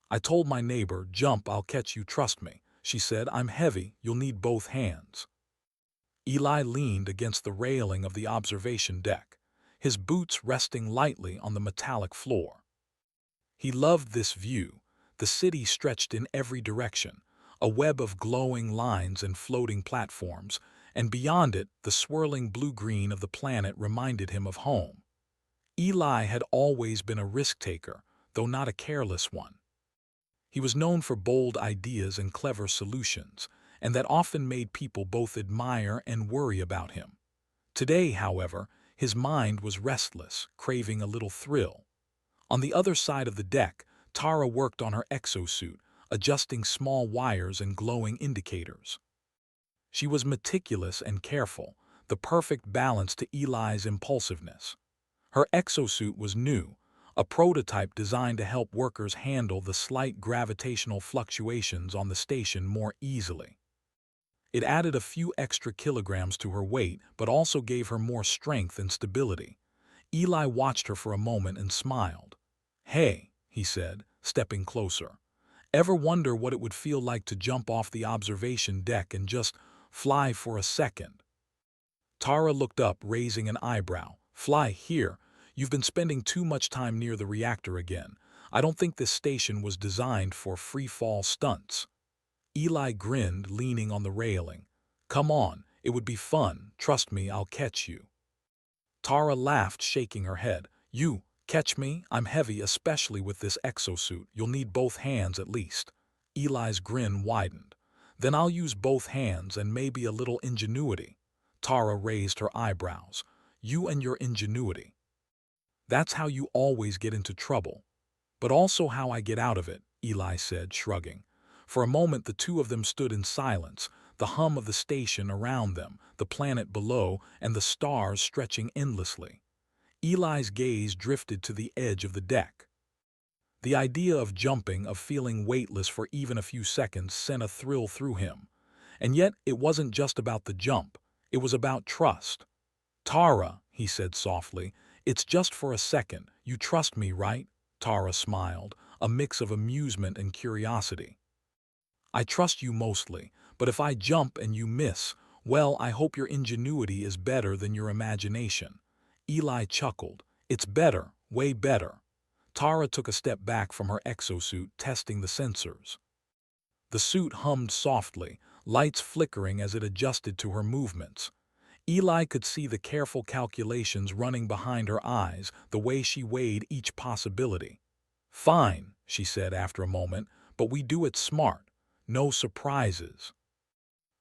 I told my neighbor, "Jump, I'll catch you, trust me." She said, "I'm heavy, you'll need both hands." Eli leaned against the railing of the observation deck, his boots resting lightly on the metallic floor. He loved this view. The city stretched in every direction, a web of glowing lines and floating platforms, and beyond it, the swirling blue-green of the planet reminded him of home. Eli had always been a risk-taker, though not a careless one. He was known for bold ideas and clever solutions, and that often made people both admire and worry about him. Today, however, his mind was restless, craving a little thrill. On the other side of the deck, Tara worked on her exosuit, adjusting small wires and glowing indicators. She was meticulous and careful, the perfect balance to Eli's impulsiveness. Her exosuit was new, a prototype designed to help workers handle the slight gravitational fluctuations on the station more easily. It added a few extra kilograms to her weight, but also gave her more strength and stability. Eli watched her for a moment and smiled. "Hey," he said, stepping closer. "Ever wonder what it would feel like to jump off the observation deck and just fly for a second?" Tara looked up, raising an eyebrow. "Fly here? You've been spending too much time near the reactor again. I don't think this station was designed for free-fall stunts." Eli grinned, leaning on the railing. "Come on, it would be fun. Trust me, I'll catch you." Tara laughed, shaking her head. "You catch me? I'm heavy, especially with this exosuit. You'll need both hands at least." Eli's grin widened. "Then I'll use both hands and maybe a little ingenuity." Tara raised her eyebrows. "You and your ingenuity. That's how you always get into trouble." "But also how I get out of it," Eli said, shrugging. For a moment the two of them stood in silence, the hum of the station around them, the planet below, and the stars stretching endlessly. Eli's gaze drifted to the edge of the deck. The idea of jumping, of feeling weightless for even a few seconds, sent a thrill through him. And yet it wasn't just about the jump, it was about trust. "Tara," he said softly, "it's just for a second. You trust me, right?" Tara smiled, a mix of amusement and curiosity. "I trust you mostly, but if I jump and you miss, well, I hope your ingenuity is better than your imagination." Eli chuckled. "It's better, way better." Tara took a step back from her exosuit, testing the sensors. The suit hummed softly, lights flickering as it adjusted to her movements. Eli could see the careful calculations running behind her eyes, the way she weighed each possibility. "Fine," she said after a moment, "but we do it smart. No surprises."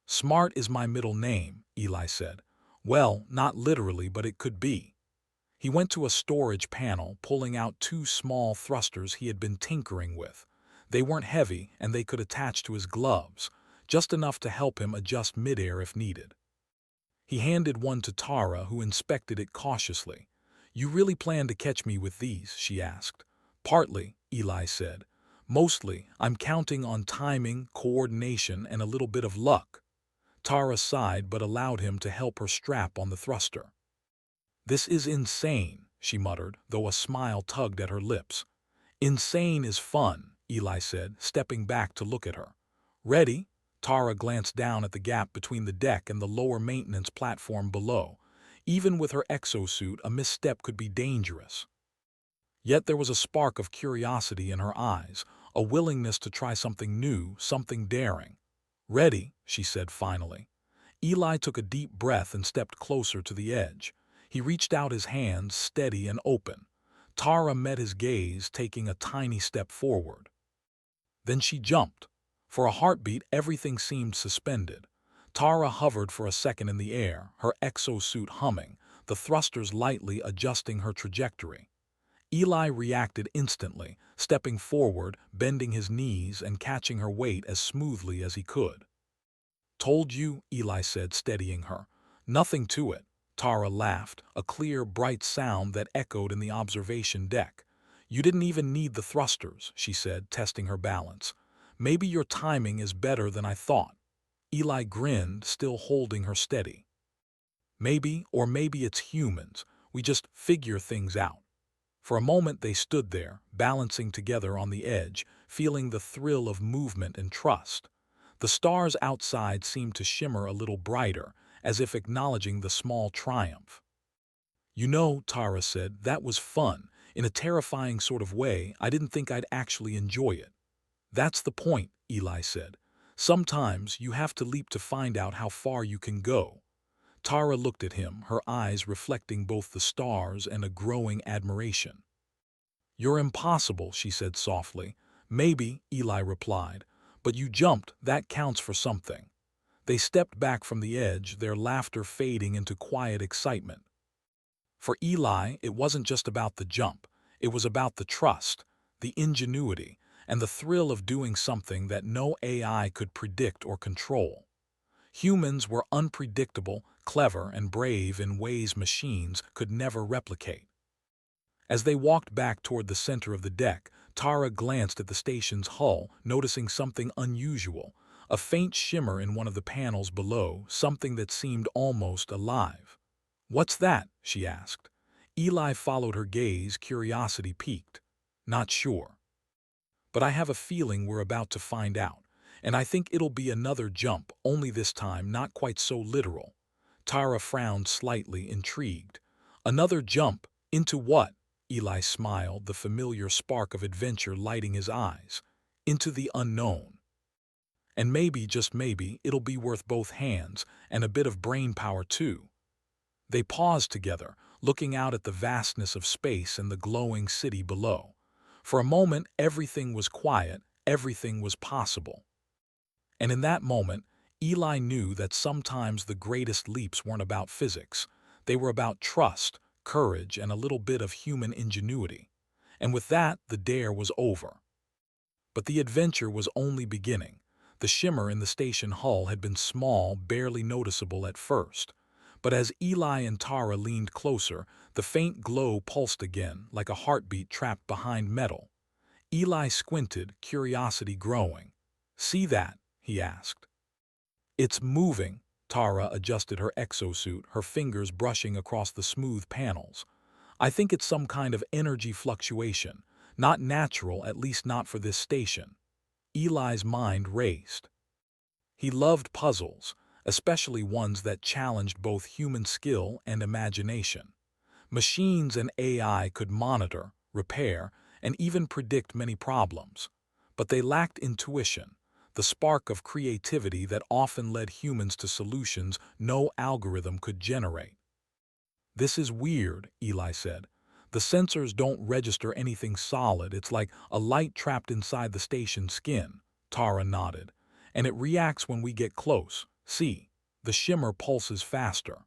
"Smart is my middle name," Eli said. "Well, not literally, but it could be." He went to a storage panel, pulling out two small thrusters he had been tinkering with. They weren't heavy, and they could attach to his gloves, just enough to help him adjust midair if needed. He handed one to Tara, who inspected it cautiously. "You really plan to catch me with these?" she asked. "Partly," Eli said. "Mostly, I'm counting on timing, coordination, and a little bit of luck." Tara sighed but allowed him to help her strap on the thruster. "This is insane," she muttered, though a smile tugged at her lips. "Insane is fun," Eli said, stepping back to look at her. "Ready?" Tara glanced down at the gap between the deck and the lower maintenance platform below. Even with her exosuit, a misstep could be dangerous. Yet there was a spark of curiosity in her eyes, a willingness to try something new, something daring. "Ready," she said finally. Eli took a deep breath and stepped closer to the edge. He reached out his hands, steady and open. Tara met his gaze, taking a tiny step forward. Then she jumped. For a heartbeat, everything seemed suspended. Tara hovered for a second in the air, her exosuit humming, the thrusters lightly adjusting her trajectory. Eli reacted instantly, stepping forward, bending his knees and catching her weight as smoothly as he could. "Told you," Eli said, steadying her. "Nothing to it." Tara laughed, a clear, bright sound that echoed in the observation deck. "You didn't even need the thrusters," she said, testing her balance. "Maybe your timing is better than I thought." Eli grinned, still holding her steady. "Maybe, or maybe it's humans. We just figure things out." For a moment they stood there, balancing together on the edge, feeling the thrill of movement and trust. The stars outside seemed to shimmer a little brighter, as if acknowledging the small triumph. "You know," Tara said, "that was fun. In a terrifying sort of way, I didn't think I'd actually enjoy it." "That's the point," Eli said. "Sometimes you have to leap to find out how far you can go." Tara looked at him, her eyes reflecting both the stars and a growing admiration. "You're impossible," she said softly. "Maybe," Eli replied, "but you jumped, that counts for something." They stepped back from the edge, their laughter fading into quiet excitement. For Eli, it wasn't just about the jump. It was about the trust, the ingenuity, and the thrill of doing something that no AI could predict or control. Humans were unpredictable, clever, and brave in ways machines could never replicate. As they walked back toward the center of the deck, Tara glanced at the station's hull, noticing something unusual, a faint shimmer in one of the panels below, something that seemed almost alive. "What's that?" she asked. Eli followed her gaze, curiosity piqued. "Not sure. But I have a feeling we're about to find out, and I think it'll be another jump, only this time not quite so literal." Tara frowned slightly, intrigued. "Another jump? Into what?" Eli smiled, the familiar spark of adventure lighting his eyes. "Into the unknown. And maybe, just maybe, it'll be worth both hands, and a bit of brain power too." They paused together, looking out at the vastness of space and the glowing city below. For a moment, everything was quiet, everything was possible. And in that moment, Eli knew that sometimes the greatest leaps weren't about physics. They were about trust, courage, and a little bit of human ingenuity. And with that, the dare was over. But the adventure was only beginning. The shimmer in the station hull had been small, barely noticeable at first. But as Eli and Tara leaned closer, the faint glow pulsed again, like a heartbeat trapped behind metal. Eli squinted, curiosity growing. "See that?" he asked. "It's moving." Tara adjusted her exosuit, her fingers brushing across the smooth panels. "I think it's some kind of energy fluctuation. Not natural, at least not for this station." Eli's mind raced. He loved puzzles, especially ones that challenged both human skill and imagination. Machines and AI could monitor, repair, and even predict many problems. But they lacked intuition, the spark of creativity that often led humans to solutions no algorithm could generate. "This is weird," Eli said. "The sensors don't register anything solid. It's like a light trapped inside the station's skin." Tara nodded. "And it reacts when we get close. See, the shimmer pulses faster."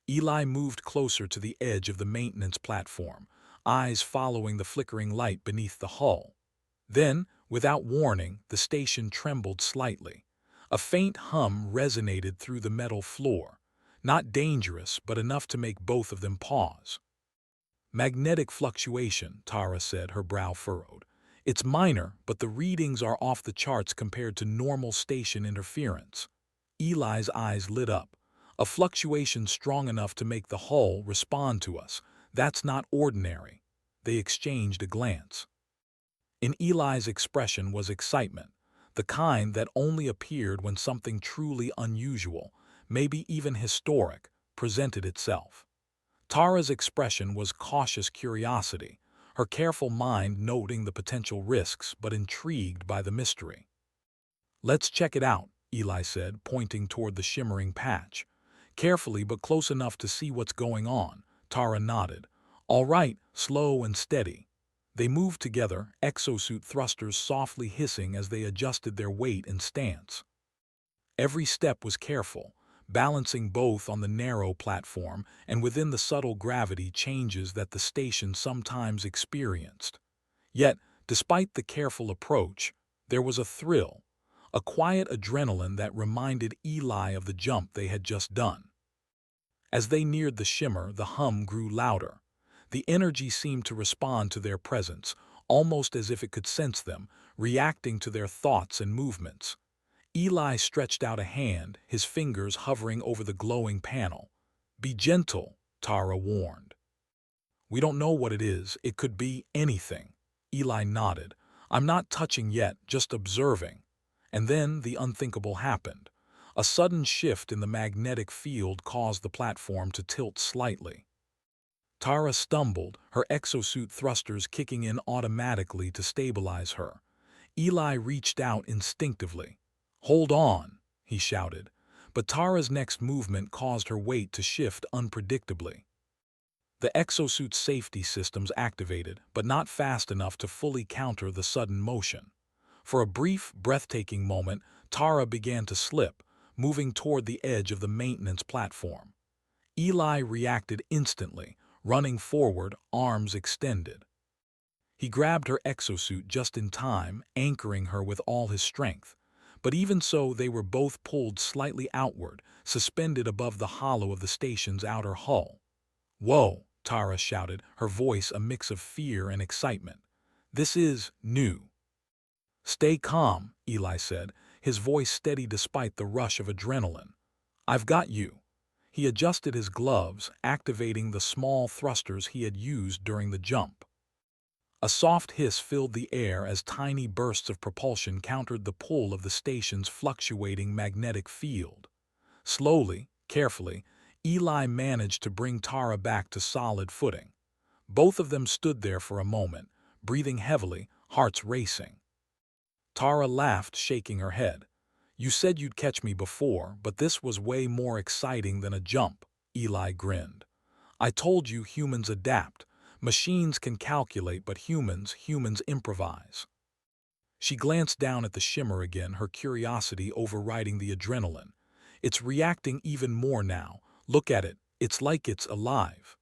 Eli moved closer to the edge of the maintenance platform, eyes following the flickering light beneath the hull. Then, without warning, the station trembled slightly. A faint hum resonated through the metal floor. Not dangerous, but enough to make both of them pause. "Magnetic fluctuation," Tara said, her brow furrowed. "It's minor, but the readings are off the charts compared to normal station interference." Eli's eyes lit up. "A fluctuation strong enough to make the hull respond to us. That's not ordinary." They exchanged a glance. In Eli's expression was excitement, the kind that only appeared when something truly unusual, maybe even historic, presented itself. Tara's expression was cautious curiosity, her careful mind noting the potential risks but intrigued by the mystery. "Let's check it out," Eli said, pointing toward the shimmering patch. "Carefully but close enough to see what's going on." Tara nodded. "All right, slow and steady." They moved together, exosuit thrusters softly hissing as they adjusted their weight and stance. Every step was careful, balancing both on the narrow platform and within the subtle gravity changes that the station sometimes experienced. Yet, despite the careful approach, there was a thrill, a quiet adrenaline that reminded Eli of the jump they had just done. As they neared the shimmer, the hum grew louder. The energy seemed to respond to their presence, almost as if it could sense them, reacting to their thoughts and movements. Eli stretched out a hand, his fingers hovering over the glowing panel. "Be gentle," Tara warned. "We don't know what it is. It could be anything." Eli nodded. I'm not touching yet, just observing. And then the unthinkable happened. A sudden shift in the magnetic field caused the platform to tilt slightly. Tara stumbled, her exosuit thrusters kicking in automatically to stabilize her. Eli reached out instinctively. "Hold on," he shouted. But Tara's next movement caused her weight to shift unpredictably. The exosuit's safety systems activated, but not fast enough to fully counter the sudden motion. For a brief, breathtaking moment, Tara began to slip, moving toward the edge of the maintenance platform. Eli reacted instantly, running forward, arms extended. He grabbed her exosuit just in time, anchoring her with all his strength. But even so, they were both pulled slightly outward, suspended above the hollow of the station's outer hull. "Whoa!" Tara shouted, her voice a mix of fear and excitement. "This is new." "Stay calm," Eli said, his voice steady despite the rush of adrenaline. "I've got you." He adjusted his gloves, activating the small thrusters he had used during the jump. A soft hiss filled the air as tiny bursts of propulsion countered the pull of the station's fluctuating magnetic field. Slowly, carefully, Eli managed to bring Tara back to solid footing. Both of them stood there for a moment, breathing heavily, hearts racing. Tara laughed, shaking her head. "You said you'd catch me before, but this was way more exciting than a jump," Eli grinned. "I told you humans adapt. Machines can calculate, but humans improvise." She glanced down at the shimmer again, her curiosity overriding the adrenaline. "It's reacting even more now. Look at it. It's like it's alive."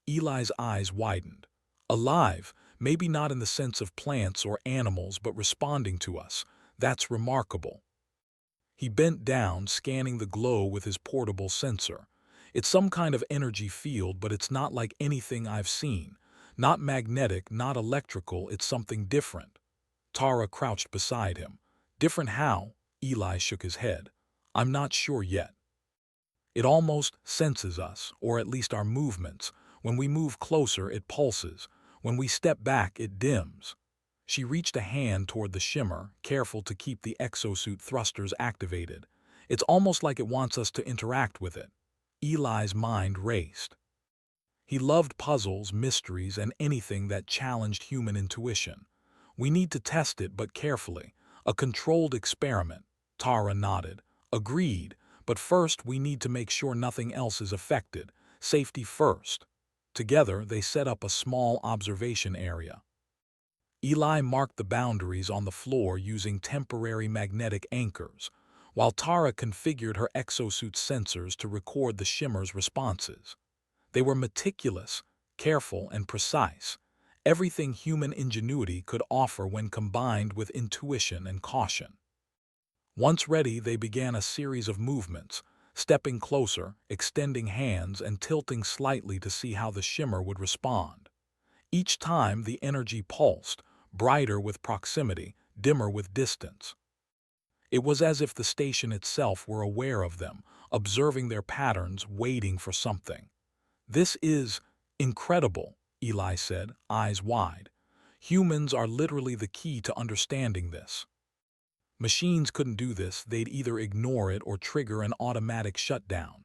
Eli's eyes widened. "Alive? Maybe not in the sense of plants or animals, but responding to us. That's remarkable." He bent down, scanning the glow with his portable sensor. "It's some kind of energy field, but it's not like anything I've seen. Not magnetic, not electrical, it's something different." Tara crouched beside him. "Different how?" Eli shook his head. "I'm not sure yet. It almost senses us, or at least our movements. When we move closer, it pulses. When we step back, it dims." She reached a hand toward the shimmer, careful to keep the exosuit thrusters activated. "It's almost like it wants us to interact with it." Eli's mind raced. He loved puzzles, mysteries, and anything that challenged human intuition. "We need to test it, but carefully. A controlled experiment." Tara nodded. "Agreed, but first we need to make sure nothing else is affected. Safety first." Together, they set up a small observation area. Eli marked the boundaries on the floor using temporary magnetic anchors, while Tara configured her exosuit's sensors to record the shimmer's responses. They were meticulous, careful, and precise, everything human ingenuity could offer when combined with intuition and caution. Once ready, they began a series of movements, stepping closer, extending hands, and tilting slightly to see how the shimmer would respond. Each time the energy pulsed, brighter with proximity, dimmer with distance. It was as if the station itself were aware of them, observing their patterns, waiting for something. "This is incredible," Eli said, eyes wide. "Humans are literally the key to understanding this. Machines couldn't do this, they'd either ignore it or trigger an automatic shutdown."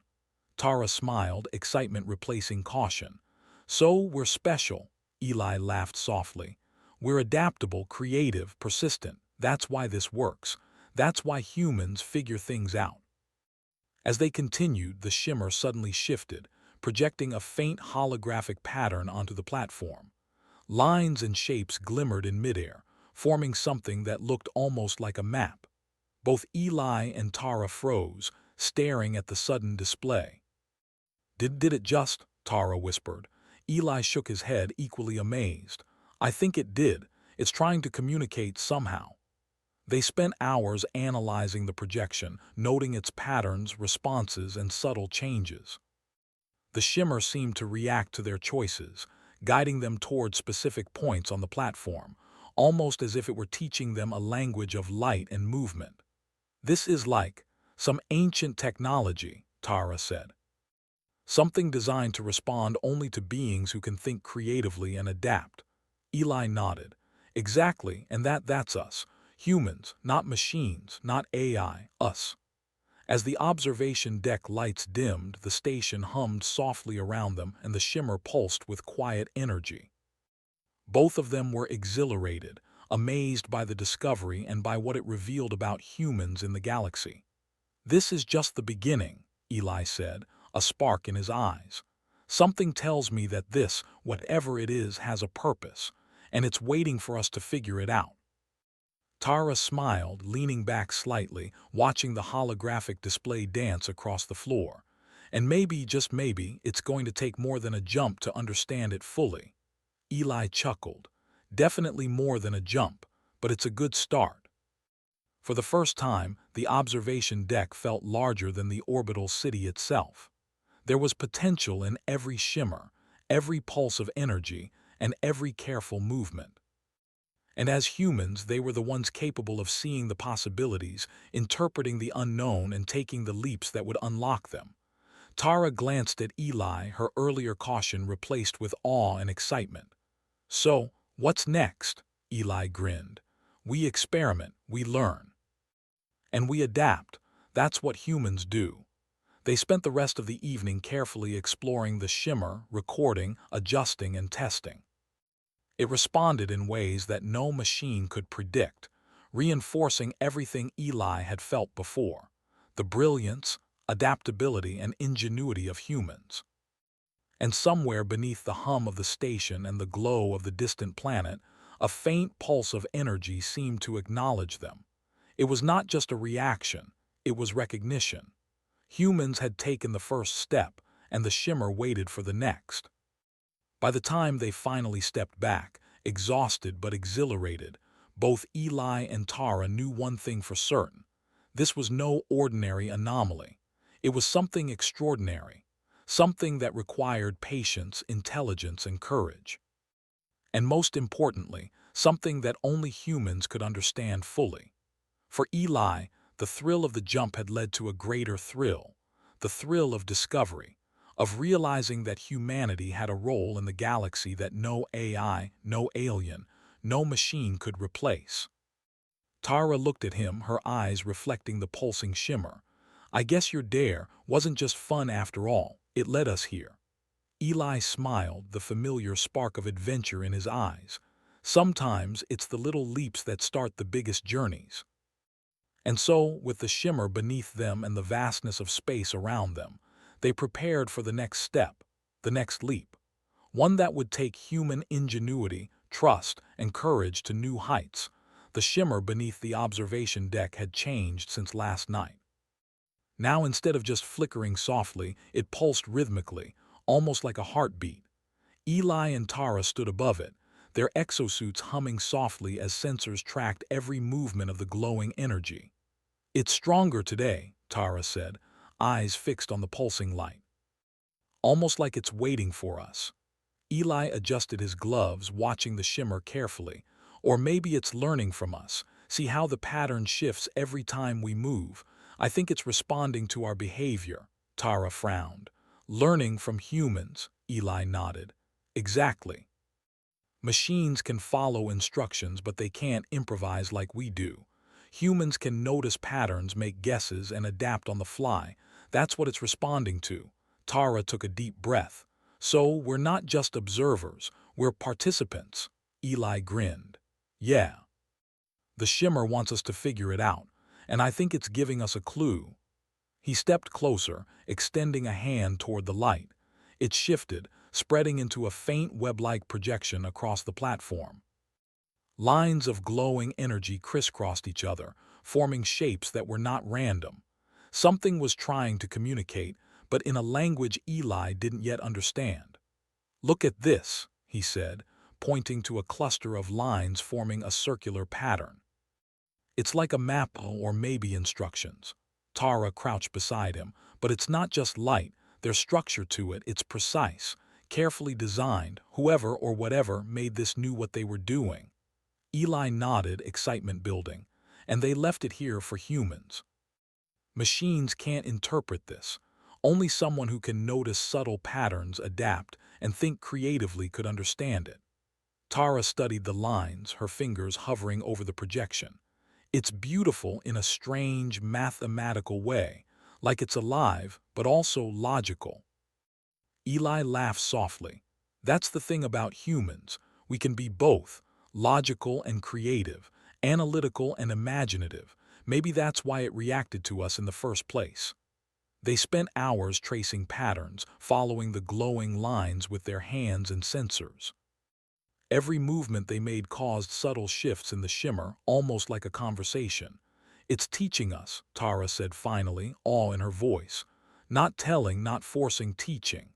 Tara smiled, excitement replacing caution. "So we're special," Eli laughed softly. "We're adaptable, creative, persistent. That's why this works. That's why humans figure things out." As they continued, the shimmer suddenly shifted, projecting a faint holographic pattern onto the platform. Lines and shapes glimmered in midair, forming something that looked almost like a map. Both Eli and Tara froze, staring at the sudden display. Did it just?" Tara whispered. Eli shook his head, equally amazed. "I think it did. It's trying to communicate somehow." They spent hours analyzing the projection, noting its patterns, responses, and subtle changes. The shimmer seemed to react to their choices, guiding them toward specific points on the platform, almost as if it were teaching them a language of light and movement. "This is like some ancient technology," Tara said. "Something designed to respond only to beings who can think creatively and adapt." Eli nodded. Exactly, and that's us. Humans, not machines, not AI, us. As the observation deck lights dimmed, the station hummed softly around them and the shimmer pulsed with quiet energy. Both of them were exhilarated, amazed by the discovery and by what it revealed about humans in the galaxy. "This is just the beginning," Eli said, a spark in his eyes. "Something tells me that this, whatever it is, has a purpose, and it's waiting for us to figure it out." Tara smiled, leaning back slightly, watching the holographic display dance across the floor. "And maybe, just maybe, it's going to take more than a jump to understand it fully." Eli chuckled. "Definitely more than a jump, but it's a good start." For the first time, the observation deck felt larger than the orbital city itself. There was potential in every shimmer, every pulse of energy, and every careful movement. And as humans, they were the ones capable of seeing the possibilities, interpreting the unknown, and taking the leaps that would unlock them. Tara glanced at Eli, her earlier caution replaced with awe and excitement. "So, what's next?" Eli grinned. "We experiment, we learn. And we adapt. That's what humans do." They spent the rest of the evening carefully exploring the shimmer, recording, adjusting, and testing. It responded in ways that no machine could predict, reinforcing everything Eli had felt before: the brilliance, adaptability, and ingenuity of humans. And somewhere beneath the hum of the station and the glow of the distant planet, a faint pulse of energy seemed to acknowledge them. It was not just a reaction, it was recognition. Humans had taken the first step, and the shimmer waited for the next. By the time they finally stepped back, exhausted but exhilarated, both Eli and Tara knew one thing for certain: this was no ordinary anomaly. It was something extraordinary, something that required patience, intelligence, and courage. And most importantly, something that only humans could understand fully. For Eli, the thrill of the jump had led to a greater thrill, the thrill of discovery, of realizing that humanity had a role in the galaxy that no AI, no alien, no machine could replace. Tara looked at him, her eyes reflecting the pulsing shimmer. "I guess your dare wasn't just fun after all, it led us here." Eli smiled, the familiar spark of adventure in his eyes. "Sometimes it's the little leaps that start the biggest journeys." And so, with the shimmer beneath them and the vastness of space around them, they prepared for the next step, the next leap, one that would take human ingenuity, trust, and courage to new heights. The shimmer beneath the observation deck had changed since last night. Now, instead of just flickering softly, it pulsed rhythmically, almost like a heartbeat. Eli and Tara stood above it, their exosuits humming softly as sensors tracked every movement of the glowing energy. "It's stronger today," Tara said, eyes fixed on the pulsing light. "Almost like it's waiting for us." Eli adjusted his gloves, watching the shimmer carefully. "Or maybe it's learning from us. See how the pattern shifts every time we move? I think it's responding to our behavior." Tara frowned. "Learning from humans," Eli nodded. "Exactly. Machines can follow instructions, but they can't improvise like we do. Humans can notice patterns, make guesses, and adapt on the fly. That's what it's responding to." Tara took a deep breath. "So we're not just observers, we're participants." Eli grinned. "Yeah. The shimmer wants us to figure it out, and I think it's giving us a clue." He stepped closer, extending a hand toward the light. It shifted, spreading into a faint web-like projection across the platform. Lines of glowing energy crisscrossed each other, forming shapes that were not random. Something was trying to communicate, but in a language Eli didn't yet understand. "Look at this," he said, pointing to a cluster of lines forming a circular pattern. "It's like a map or maybe instructions." Tara crouched beside him. "But it's not just light, there's structure to it, it's precise, carefully designed. Whoever or whatever made this knew what they were doing." Eli nodded, excitement building. "And they left it here for humans. Machines can't interpret this. Only someone who can notice subtle patterns, adapt, and think creatively could understand it." Tara studied the lines, her fingers hovering over the projection. It's beautiful in a strange, mathematical way, like it's alive, but also logical. Eli laughed softly. That's the thing about humans. We can be both, logical and creative, analytical and imaginative. Maybe that's why it reacted to us in the first place. They spent hours tracing patterns, following the glowing lines with their hands and sensors. Every movement they made caused subtle shifts in the shimmer, almost like a conversation. It's teaching us, Tara said finally, awe in her voice. Not telling, not forcing, teaching.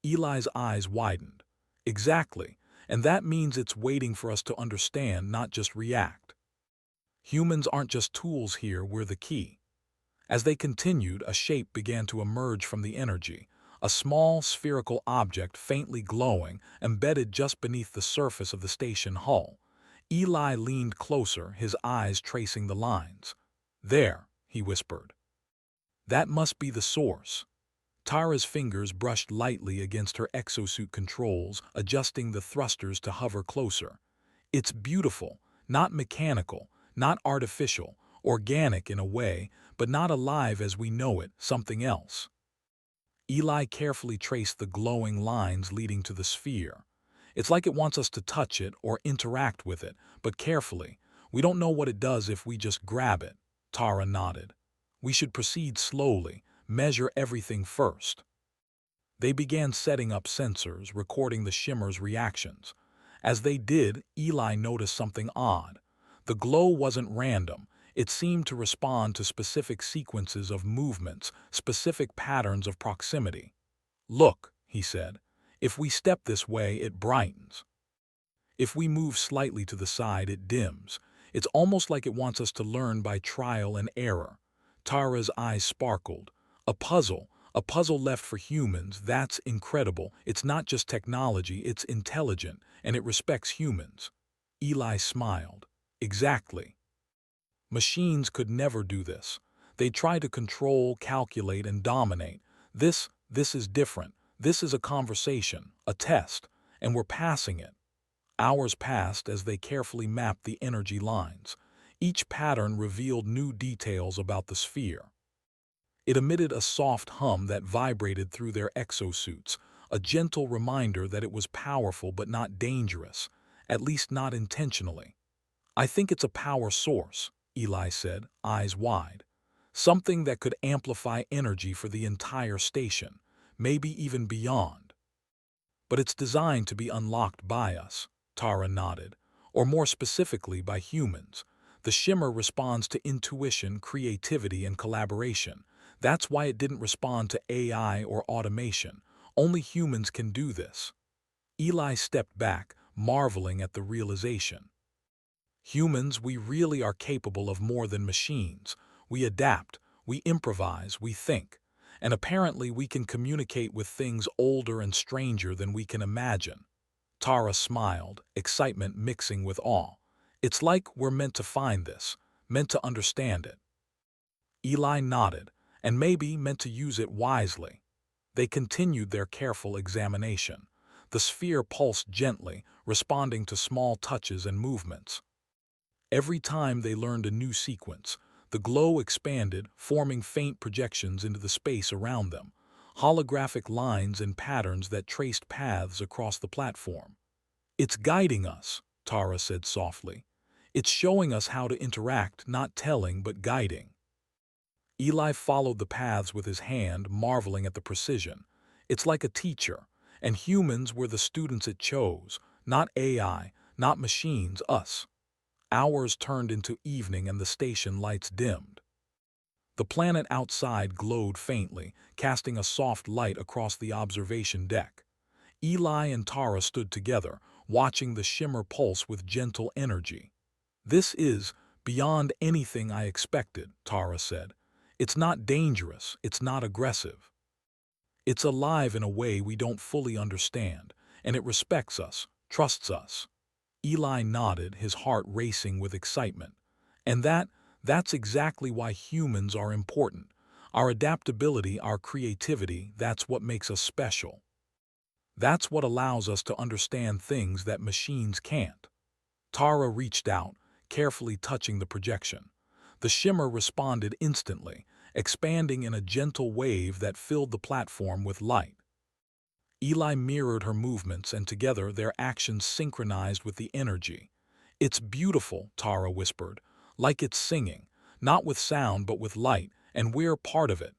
Eli's eyes widened. Exactly, and that means it's waiting for us to understand, not just react. Humans aren't just tools here, we're the key. As they continued, a shape began to emerge from the energy, a small spherical object faintly glowing, embedded just beneath the surface of the station hull. Eli leaned closer, his eyes tracing the lines. There, he whispered. That must be the source. Tara's fingers brushed lightly against her exosuit controls, adjusting the thrusters to hover closer. It's beautiful, not mechanical, not artificial, organic in a way, but not alive as we know it, something else. Eli carefully traced the glowing lines leading to the sphere. It's like it wants us to touch it or interact with it, but carefully. We don't know what it does if we just grab it. Tara nodded. We should proceed slowly, measure everything first. They began setting up sensors, recording the shimmer's reactions. As they did, Eli noticed something odd. The glow wasn't random. It seemed to respond to specific sequences of movements, specific patterns of proximity. Look, he said, if we step this way, it brightens. If we move slightly to the side, it dims. It's almost like it wants us to learn by trial and error. Tara's eyes sparkled. A puzzle left for humans, that's incredible. It's not just technology, it's intelligent, and it respects humans. Eli smiled. Exactly. Machines could never do this. They try to control, calculate, and dominate. This is different. This is a conversation, a test, and we're passing it. Hours passed as they carefully mapped the energy lines. Each pattern revealed new details about the sphere. It emitted a soft hum that vibrated through their exosuits, a gentle reminder that it was powerful but not dangerous, at least not intentionally. I think it's a power source, Eli said, eyes wide. Something that could amplify energy for the entire station, maybe even beyond. But it's designed to be unlocked by us, Tara nodded, or more specifically by humans. The shimmer responds to intuition, creativity, and collaboration. That's why it didn't respond to AI or automation. Only humans can do this. Eli stepped back, marveling at the realization. Humans, we really are capable of more than machines. We adapt, we improvise, we think. And apparently we can communicate with things older and stranger than we can imagine. Tara smiled, excitement mixing with awe. It's like we're meant to find this, meant to understand it. Eli nodded, and maybe meant to use it wisely. They continued their careful examination. The sphere pulsed gently, responding to small touches and movements. Every time they learned a new sequence, the glow expanded, forming faint projections into the space around them, holographic lines and patterns that traced paths across the platform. It's guiding us, Tara said softly. It's showing us how to interact, not telling, but guiding. Eli followed the paths with his hand, marveling at the precision. It's like a teacher, and humans were the students it chose, not AI, not machines, us. Hours turned into evening and the station lights dimmed. The planet outside glowed faintly, casting a soft light across the observation deck. Eli and Tara stood together, watching the shimmer pulse with gentle energy. This is beyond anything I expected, Tara said. It's not dangerous, it's not aggressive. It's alive in a way we don't fully understand, and it respects us, trusts us. Eli nodded, his heart racing with excitement. And that's exactly why humans are important. Our adaptability, our creativity, that's what makes us special. That's what allows us to understand things that machines can't. Tara reached out, carefully touching the projection. The shimmer responded instantly, expanding in a gentle wave that filled the platform with light. Eli mirrored her movements, and together their actions synchronized with the energy. "It's beautiful," Tara whispered, "like it's singing, not with sound but with light, and we're part of it."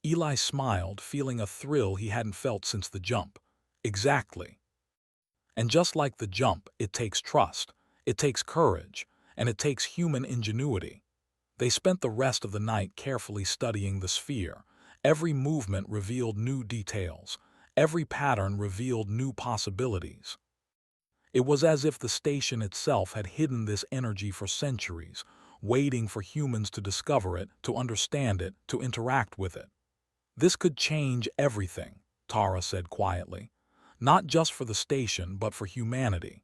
Eli smiled, feeling a thrill he hadn't felt since the jump. "Exactly. And just like the jump, it takes trust, it takes courage, and it takes human ingenuity." They spent the rest of the night carefully studying the sphere. Every movement revealed new details. Every pattern revealed new possibilities. It was as if the station itself had hidden this energy for centuries, waiting for humans to discover it, to understand it, to interact with it. "This could change everything," Tara said quietly. "Not just for the station, but for humanity.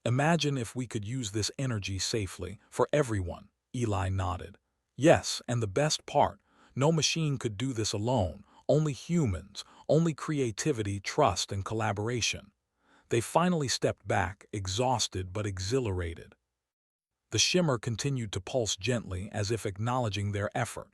Imagine if we could use this energy safely, for everyone." Eli nodded. "Yes, and the best part, no machine could do this alone, only humans, only creativity, trust, and collaboration." They finally stepped back, exhausted but exhilarated. The shimmer continued to pulse gently, as if acknowledging their effort.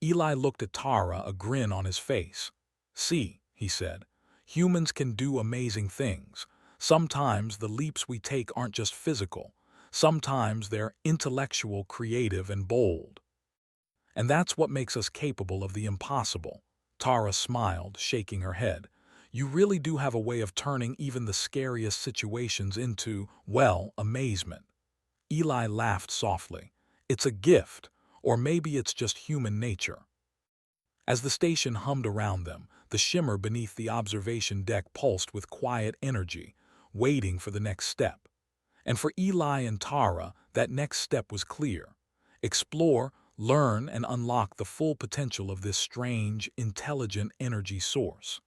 Eli looked at Tara, a grin on his face. "See," he said, "humans can do amazing things. Sometimes the leaps we take aren't just physical. Sometimes they're intellectual, creative, and bold. And that's what makes us capable of the impossible." Tara smiled, shaking her head. "You really do have a way of turning even the scariest situations into, well, amazement." Eli laughed softly. "It's a gift, or maybe it's just human nature." As the station hummed around them, the shimmer beneath the observation deck pulsed with quiet energy, waiting for the next step. And for Eli and Tara, that next step was clear: explore, learn, and unlock the full potential of this strange, intelligent energy source.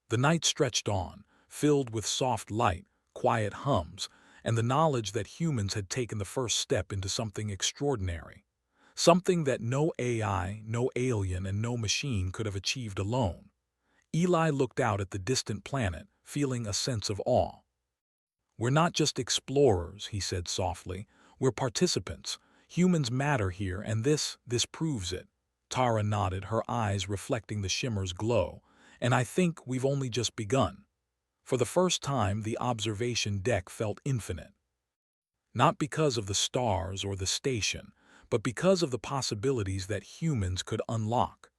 The night stretched on, filled with soft light, quiet hums, and the knowledge that humans had taken the first step into something extraordinary. Something that no AI, no alien, and no machine could have achieved alone. Eli looked out at the distant planet, feeling a sense of awe. "We're not just explorers," he said softly. "We're participants. Humans matter here, and this proves it." Tara nodded, her eyes reflecting the shimmer's glow. "And I think we've only just begun." For the first time, the observation deck felt infinite. Not because of the stars or the station, but because of the possibilities that humans could unlock.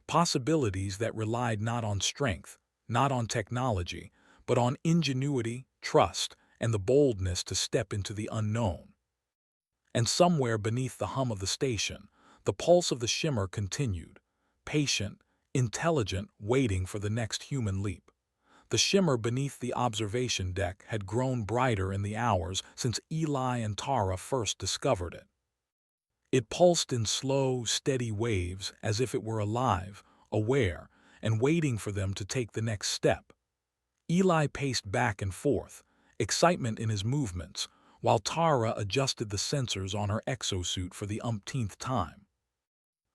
Possibilities that relied not on strength, not on technology, but on ingenuity, trust, and the boldness to step into the unknown. And somewhere beneath the hum of the station, the pulse of the shimmer continued, patient, intelligent, waiting for the next human leap. The shimmer beneath the observation deck had grown brighter in the hours since Eli and Tara first discovered it. It pulsed in slow, steady waves, as if it were alive, aware, and waiting for them to take the next step. Eli paced back and forth, excitement in his movements, while Tara adjusted the sensors on her exosuit for the umpteenth time.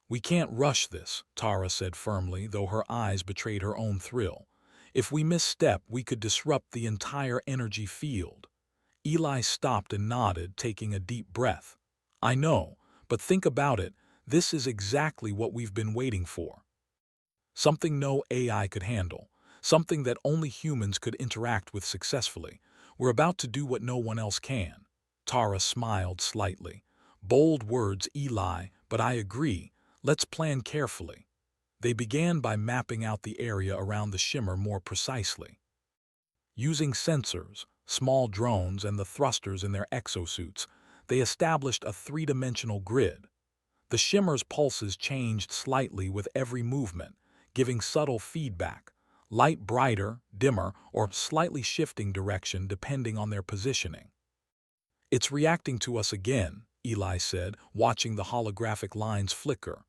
"We can't rush this," Tara said firmly, though her eyes betrayed her own thrill. "If we misstep, we could disrupt the entire energy field." Eli stopped and nodded, taking a deep breath. "I know, but think about it. This is exactly what we've been waiting for. Something no AI could handle. Something that only humans could interact with successfully. We're about to do what no one else can." Tara smiled slightly. "Bold words, Eli, but I agree. Let's plan carefully." They began by mapping out the area around the shimmer more precisely. Using sensors, small drones, and the thrusters in their exosuits, they established a three-dimensional grid. The shimmer's pulses changed slightly with every movement, giving subtle feedback, light brighter, dimmer, or slightly shifting direction depending on their positioning. "It's reacting to us again," Eli said, watching the holographic lines flicker.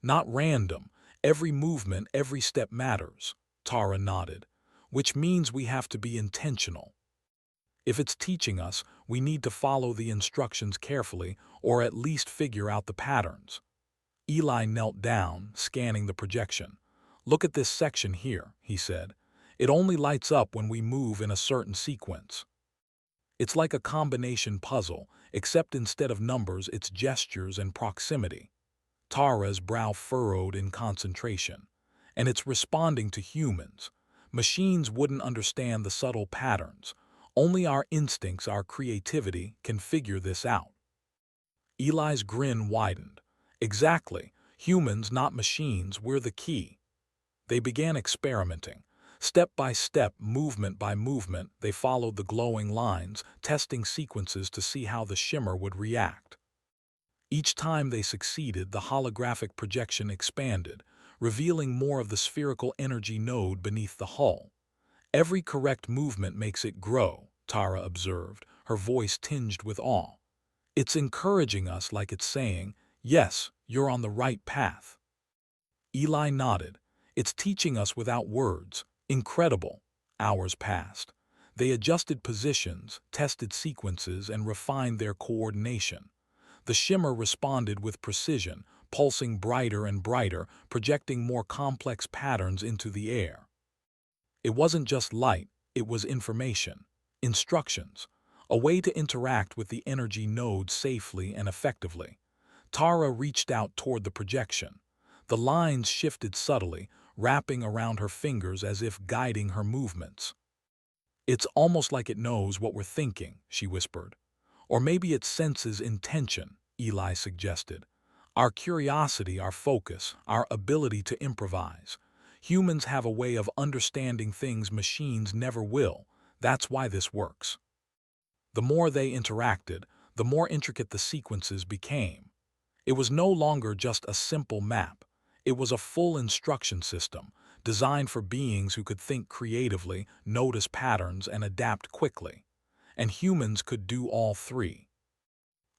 "Not random. Every movement, every step matters." Tara nodded. "Which means we have to be intentional. If it's teaching us, we need to follow the instructions carefully, or at least figure out the patterns." Eli knelt down, scanning the projection. "Look at this section here," he said. It only lights up when we move in a certain sequence. It's like a combination puzzle, except instead of numbers, it's gestures and proximity. Tara's brow furrowed in concentration. And it's responding to humans. Machines wouldn't understand the subtle patterns. Only our instincts, our creativity, can figure this out. Eli's grin widened. Exactly. Humans, not machines, we're the key. They began experimenting. Step by step, movement by movement, they followed the glowing lines, testing sequences to see how the shimmer would react. Each time they succeeded, the holographic projection expanded, revealing more of the spherical energy node beneath the hull. Every correct movement makes it grow, Tara observed, her voice tinged with awe. It's encouraging us, like it's saying, yes, you're on the right path. Eli nodded. It's teaching us without words. Incredible. Hours passed. They adjusted positions, tested sequences, and refined their coordination. The shimmer responded with precision, pulsing brighter and brighter, projecting more complex patterns into the air. It wasn't just light, it was information, instructions, a way to interact with the energy node safely and effectively. Tara reached out toward the projection. The lines shifted subtly, wrapping around her fingers as if guiding her movements. It's almost like it knows what we're thinking, she whispered. Or maybe it senses intention, Eli suggested. Our curiosity, our focus, our ability to improvise. Humans have a way of understanding things machines never will. That's why this works. The more they interacted, the more intricate the sequences became. It was no longer just a simple map. It was a full instruction system, designed for beings who could think creatively, notice patterns, and adapt quickly. And humans could do all three.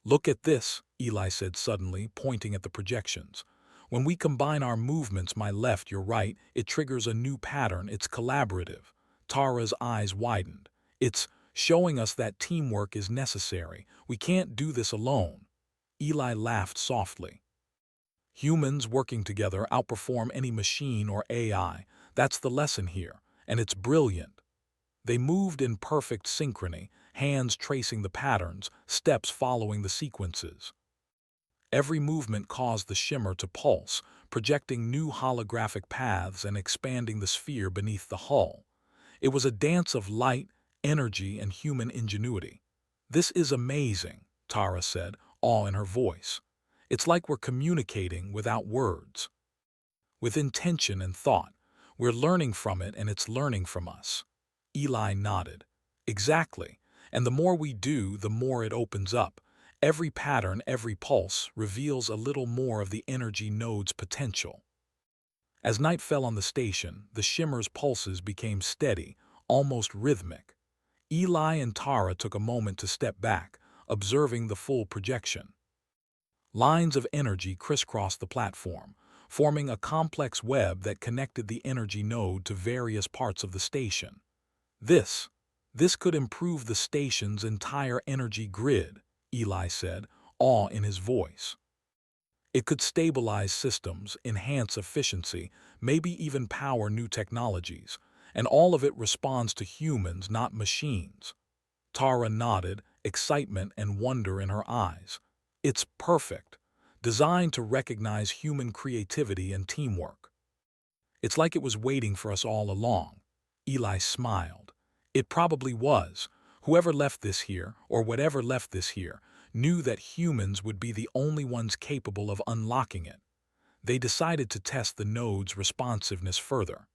Look at this, Eli said suddenly, pointing at the projections. When we combine our movements, my left, your right, it triggers a new pattern. It's collaborative. Tara's eyes widened. It's showing us that teamwork is necessary. We can't do this alone. Eli laughed softly. Humans working together outperform any machine or AI. That's the lesson here, and it's brilliant. They moved in perfect synchrony, hands tracing the patterns, steps following the sequences. Every movement caused the shimmer to pulse, projecting new holographic paths and expanding the sphere beneath the hull. It was a dance of light, energy, and human ingenuity. This is amazing, Tara said, awe in her voice. It's like we're communicating without words. With intention and thought, we're learning from it and it's learning from us. Eli nodded. Exactly. And the more we do, the more it opens up. Every pattern, every pulse, reveals a little more of the energy node's potential. As night fell on the station, the shimmer's pulses became steady, almost rhythmic. Eli and Tara took a moment to step back, observing the full projection. Lines of energy crisscrossed the platform, forming a complex web that connected the energy node to various parts of the station. This could improve the station's entire energy grid, Eli said, awe in his voice. It could stabilize systems, enhance efficiency, maybe even power new technologies, and all of it responds to humans, not machines. Tara nodded, excitement and wonder in her eyes. It's perfect, designed to recognize human creativity and teamwork. It's like it was waiting for us all along. Eli smiled. It probably was. Whoever left this here, or whatever left this here, knew that humans would be the only ones capable of unlocking it. They decided to test the node's responsiveness further.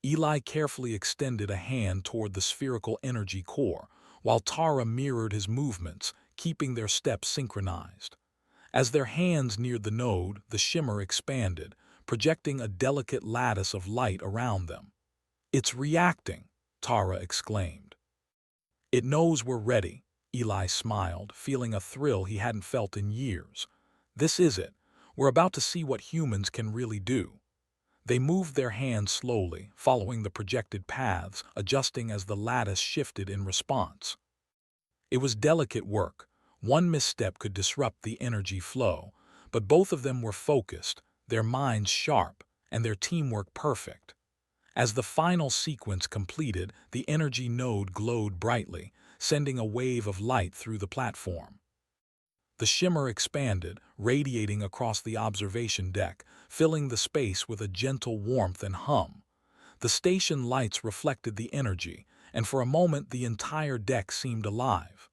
Eli carefully extended a hand toward the spherical energy core, while Tara mirrored his movements, keeping their steps synchronized. As their hands neared the node, the shimmer expanded, projecting a delicate lattice of light around them. It's reacting, Tara exclaimed. It knows we're ready, Eli smiled, feeling a thrill he hadn't felt in years. This is it. We're about to see what humans can really do. They moved their hands slowly, following the projected paths, adjusting as the lattice shifted in response. It was delicate work. One misstep could disrupt the energy flow, but both of them were focused, their minds sharp, and their teamwork perfect. As the final sequence completed, the energy node glowed brightly, sending a wave of light through the platform. The shimmer expanded, radiating across the observation deck, filling the space with a gentle warmth and hum. The station lights reflected the energy, and for a moment the entire deck seemed alive.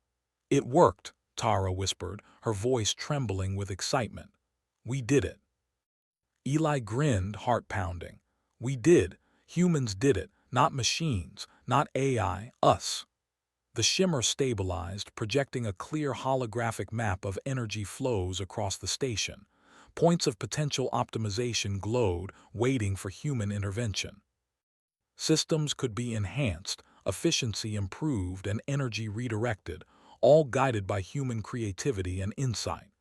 "It worked," Tara whispered, her voice trembling with excitement. "We did it." Eli grinned, heart pounding. "We did. Humans did it, not machines, not AI, us." The shimmer stabilized, projecting a clear holographic map of energy flows across the station. Points of potential optimization glowed, waiting for human intervention. Systems could be enhanced, efficiency improved, and energy redirected, all guided by human creativity and insight.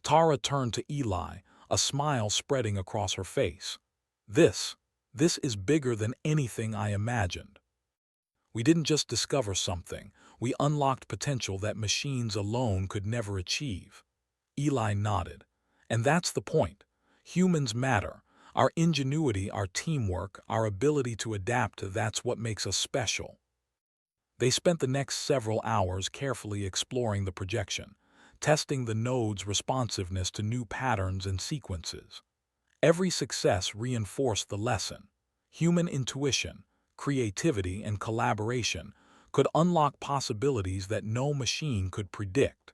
Tara turned to Eli, a smile spreading across her face. This, this is bigger than anything I imagined. We didn't just discover something, we unlocked potential that machines alone could never achieve." Eli nodded. "And that's the point. Humans matter. Our ingenuity, our teamwork, our ability to adapt, that's what makes us special." They spent the next several hours carefully exploring the projection, testing the node's responsiveness to new patterns and sequences. Every success reinforced the lesson. Human intuition, creativity, and collaboration could unlock possibilities that no machine could predict.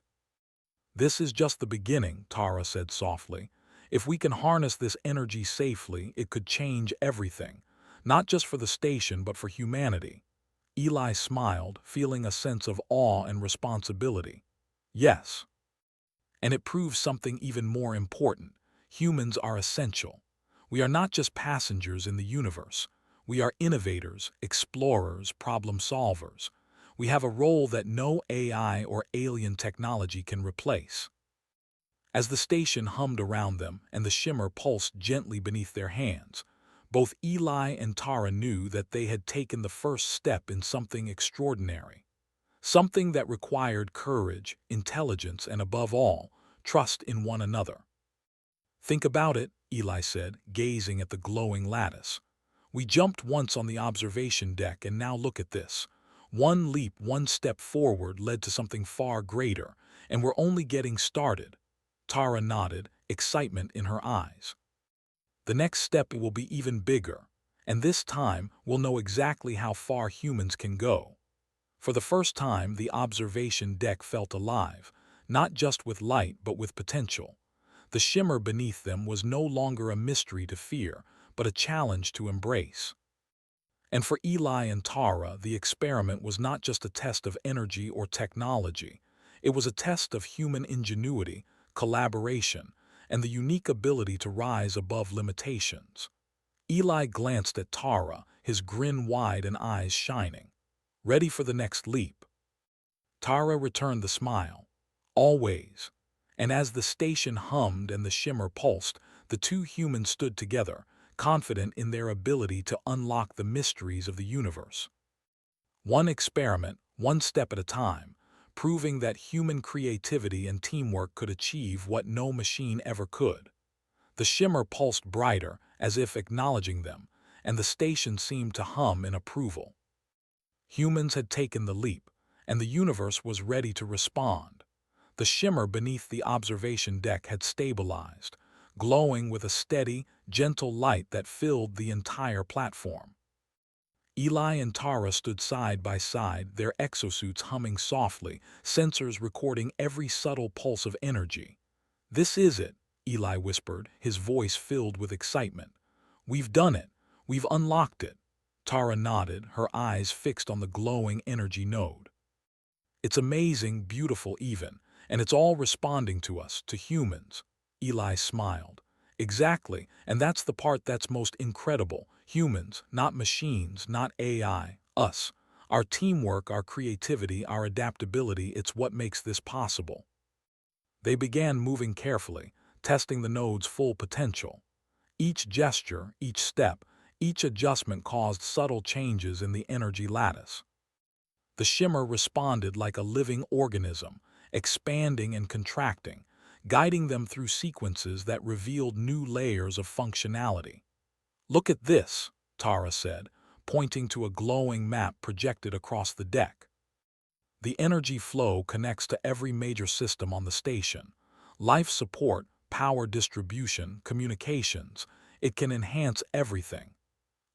"This is just the beginning," Tara said softly. "If we can harness this energy safely, it could change everything, not just for the station but for humanity." Eli smiled, feeling a sense of awe and responsibility. "Yes. And it proves something even more important. Humans are essential. We are not just passengers in the universe. We are innovators, explorers, problem solvers. We have a role that no AI or alien technology can replace." As the station hummed around them and the shimmer pulsed gently beneath their hands, both Eli and Tara knew that they had taken the first step in something extraordinary. Something that required courage, intelligence, and above all, trust in one another. "Think about it," Eli said, gazing at the glowing lattice. "We jumped once on the observation deck and now look at this. One leap, one step forward led to something far greater, and we're only getting started." Tara nodded, excitement in her eyes. "The next step will be even bigger, and this time we'll know exactly how far humans can go." For the first time, the observation deck felt alive, not just with light but with potential. The shimmer beneath them was no longer a mystery to fear, but a challenge to embrace. And for Eli and Tara, the experiment was not just a test of energy or technology. It was a test of human ingenuity, collaboration, and the unique ability to rise above limitations. Eli glanced at Tara, his grin wide and eyes shining. "Ready for the next leap?" Tara returned the smile. "Always." And as the station hummed and the shimmer pulsed, the two humans stood together, confident in their ability to unlock the mysteries of the universe. One experiment, one step at a time, proving that human creativity and teamwork could achieve what no machine ever could. The shimmer pulsed brighter, as if acknowledging them, and the station seemed to hum in approval. Humans had taken the leap, and the universe was ready to respond. The shimmer beneath the observation deck had stabilized, glowing with a steady, gentle light that filled the entire platform. Eli and Tara stood side by side, their exosuits humming softly, sensors recording every subtle pulse of energy. "This is it," Eli whispered, his voice filled with excitement. "We've done it. We've unlocked it." Tara nodded, her eyes fixed on the glowing energy node. "It's amazing, beautiful even, and it's all responding to us, to humans." Eli smiled. "Exactly, and that's the part that's most incredible. Humans, not machines, not AI, us. Our teamwork, our creativity, our adaptability, it's what makes this possible." They began moving carefully, testing the node's full potential. Each gesture, each step, each adjustment caused subtle changes in the energy lattice. The shimmer responded like a living organism, expanding and contracting, guiding them through sequences that revealed new layers of functionality. "Look at this," Tara said, pointing to a glowing map projected across the deck. The energy flow connects to every major system on the station. Life support, power distribution, communications. It can enhance everything.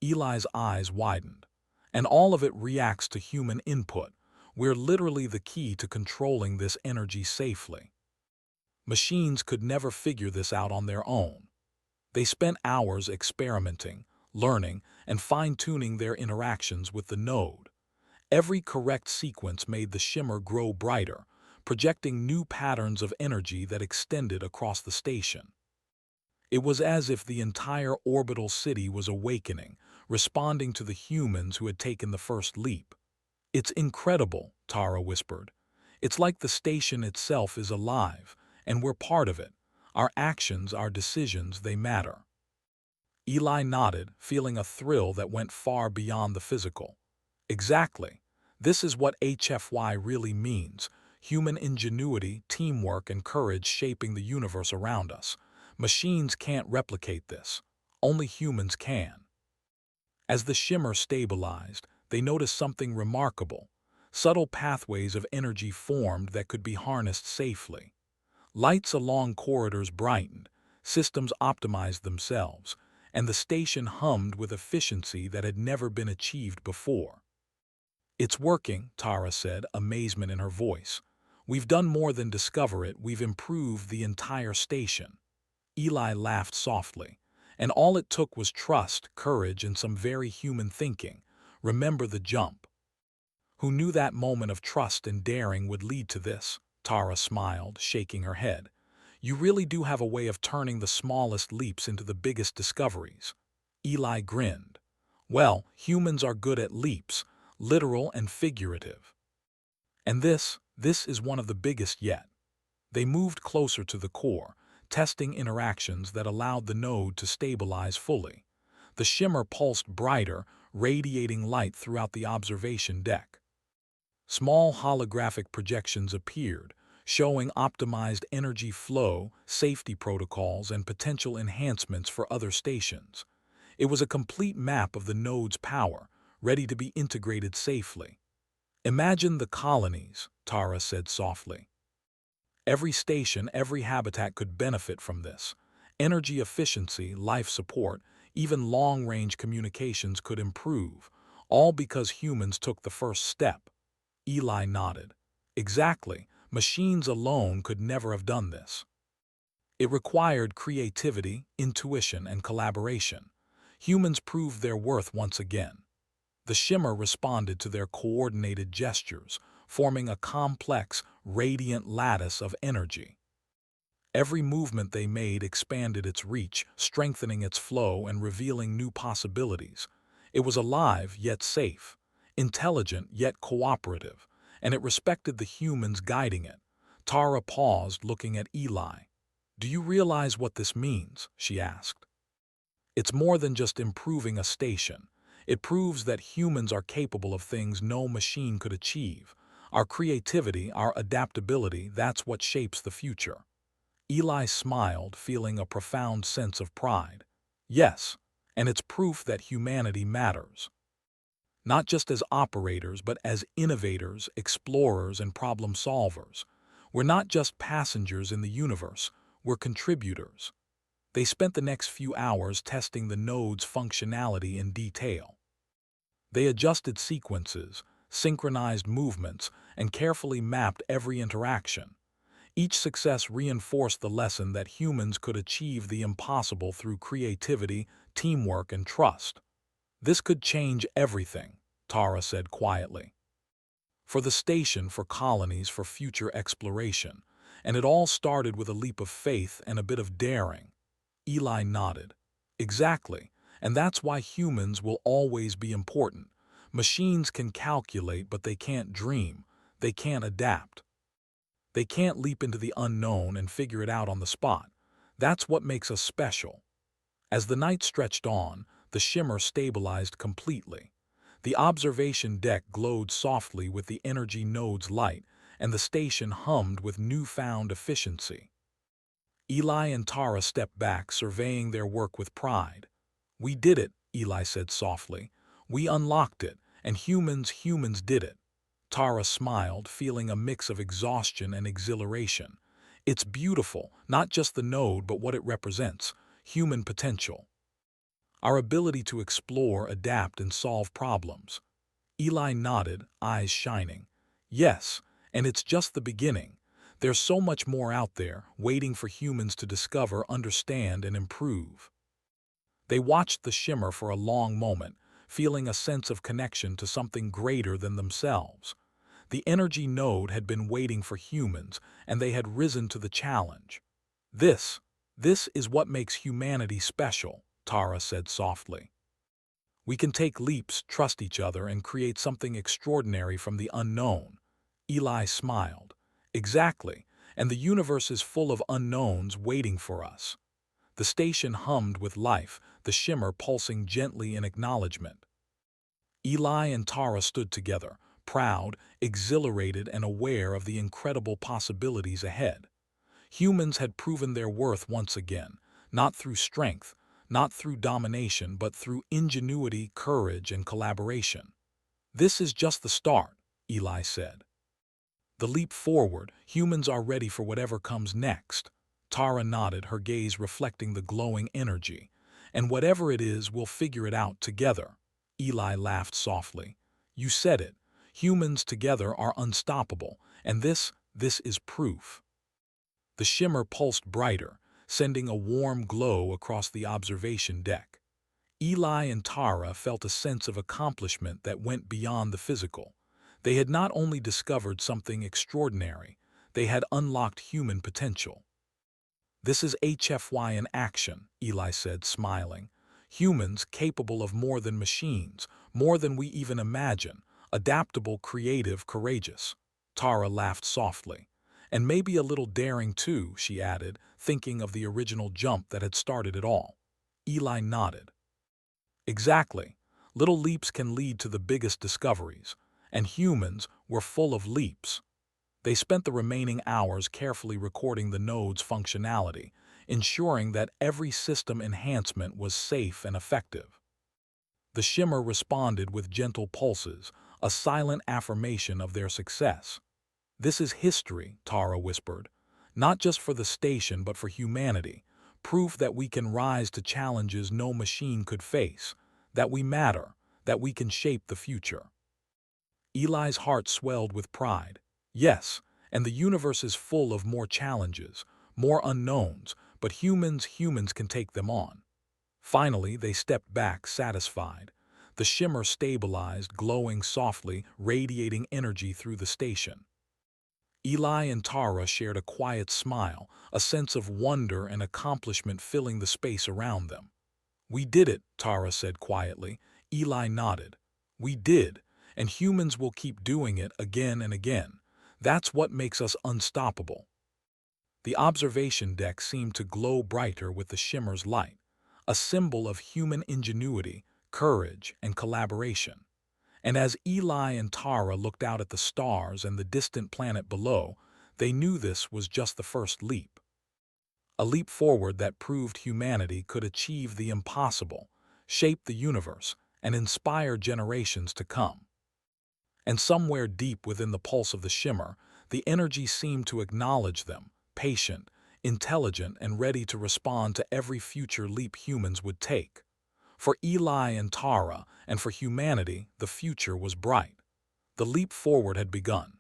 Eli's eyes widened. And all of it reacts to human input. We're literally the key to controlling this energy safely. Machines could never figure this out on their own. They spent hours experimenting, learning, and fine-tuning their interactions with the node. Every correct sequence made the shimmer grow brighter, projecting new patterns of energy that extended across the station. It was as if the entire orbital city was awakening, responding to the humans who had taken the first leap. "It's incredible," Tara whispered. "It's like the station itself is alive, and we're part of it. Our actions, our decisions, they matter." Eli nodded, feeling a thrill that went far beyond the physical. "Exactly. This is what HFY really means. Human ingenuity, teamwork, and courage shaping the universe around us. Machines can't replicate this. Only humans can." As the shimmer stabilized, they noticed something remarkable. Subtle pathways of energy formed that could be harnessed safely. Lights along corridors brightened, systems optimized themselves, and the station hummed with efficiency that had never been achieved before. "It's working," Tara said, amazement in her voice. "We've done more than discover it, we've improved the entire station." Eli laughed softly. "And all it took was trust, courage, and some very human thinking. Remember the jump." "Who knew that moment of trust and daring would lead to this?" Tara smiled, shaking her head. "You really do have a way of turning the smallest leaps into the biggest discoveries." Eli grinned. "Well, humans are good at leaps, literal and figurative. And this is one of the biggest yet." They moved closer to the core, testing interactions that allowed the node to stabilize fully. The shimmer pulsed brighter, radiating light throughout the observation deck. Small holographic projections appeared, showing optimized energy flow, safety protocols, and potential enhancements for other stations. It was a complete map of the node's power, ready to be integrated safely. "Imagine the colonies," Tara said softly. "Every station, every habitat could benefit from this. Energy efficiency, life support, even long-range communications could improve, all because humans took the first step." Eli nodded. "Exactly. Machines alone could never have done this. It required creativity, intuition, and collaboration. Humans proved their worth once again." The shimmer responded to their coordinated gestures, forming a complex, radiant lattice of energy. Every movement they made expanded its reach, strengthening its flow and revealing new possibilities. It was alive yet safe, intelligent yet cooperative, and it respected the humans guiding it. Tara paused, looking at Eli. "Do you realize what this means?" she asked. "It's more than just improving a station. It proves that humans are capable of things no machine could achieve. Our creativity, our adaptability, that's what shapes the future." Eli smiled, feeling a profound sense of pride. "Yes, and it's proof that humanity matters. Not just as operators, but as innovators, explorers, and problem solvers. We're not just passengers in the universe, we're contributors." They spent the next few hours testing the node's functionality in detail. They adjusted sequences, synchronized movements, and carefully mapped every interaction. Each success reinforced the lesson that humans could achieve the impossible through creativity, teamwork, and trust. "This could change everything," Tara said quietly. "For the station, for colonies, for future exploration. And it all started with a leap of faith and a bit of daring." Eli nodded. "Exactly, and that's why humans will always be important. Machines can calculate, but they can't dream. They can't adapt. They can't leap into the unknown and figure it out on the spot. That's what makes us special." As the night stretched on, the shimmer stabilized completely. The observation deck glowed softly with the energy node's light, and the station hummed with newfound efficiency. Eli and Tara stepped back, surveying their work with pride. "We did it," Eli said softly. We unlocked it, and humans did it. Tara smiled, feeling a mix of exhaustion and exhilaration. It's beautiful, not just the node but what it represents, human potential. Our ability to explore, adapt, and solve problems. Eli nodded, eyes shining. Yes, and it's just the beginning. There's so much more out there, waiting for humans to discover, understand, and improve. They watched the shimmer for a long moment, feeling a sense of connection to something greater than themselves. The energy node had been waiting for humans, and they had risen to the challenge. This, this is what makes humanity special, Tara said softly. We can take leaps, trust each other, and create something extraordinary from the unknown. Eli smiled. Exactly, and the universe is full of unknowns waiting for us. The station hummed with life, the shimmer pulsing gently in acknowledgement. Eli and Tara stood together, proud, exhilarated, and aware of the incredible possibilities ahead. Humans had proven their worth once again, not through strength, not through domination, but through ingenuity, courage, and collaboration. This is just the start, Eli said. The leap forward, humans are ready for whatever comes next. Tara nodded, her gaze reflecting the glowing energy. And whatever it is, we'll figure it out together. Eli laughed softly. You said it. Humans together are unstoppable, and this is proof. The shimmer pulsed brighter, sending a warm glow across the observation deck. Eli and Tara felt a sense of accomplishment that went beyond the physical. They had not only discovered something extraordinary, they had unlocked human potential. This is HFY in action, Eli said, smiling. Humans capable of more than machines, more than we even imagine, adaptable, creative, courageous. Tara laughed softly. And maybe a little daring too, she added, thinking of the original jump that had started it all. Eli nodded. Exactly. Little leaps can lead to the biggest discoveries, and humans were full of leaps. They spent the remaining hours carefully recording the node's functionality, ensuring that every system enhancement was safe and effective. The shimmer responded with gentle pulses, a silent affirmation of their success. This is history, Tara whispered, not just for the station but for humanity, proof that we can rise to challenges no machine could face, that we matter, that we can shape the future. Eli's heart swelled with pride. Yes, and the universe is full of more challenges, more unknowns, but humans can take them on. Finally, they stepped back, satisfied. The shimmer stabilized, glowing softly, radiating energy through the station. Eli and Tara shared a quiet smile, a sense of wonder and accomplishment filling the space around them. We did it, Tara said quietly. Eli nodded. We did, and humans will keep doing it again and again. That's what makes us unstoppable. The observation deck seemed to glow brighter with the shimmer's light, a symbol of human ingenuity, courage, and collaboration. And as Eli and Tara looked out at the stars and the distant planet below, they knew this was just the first leap. A leap forward that proved humanity could achieve the impossible, shape the universe, and inspire generations to come. And somewhere deep within the pulse of the shimmer, the energy seemed to acknowledge them, patient, intelligent, and ready to respond to every future leap humans would take. For Eli and Tara, and for humanity, the future was bright. The leap forward had begun.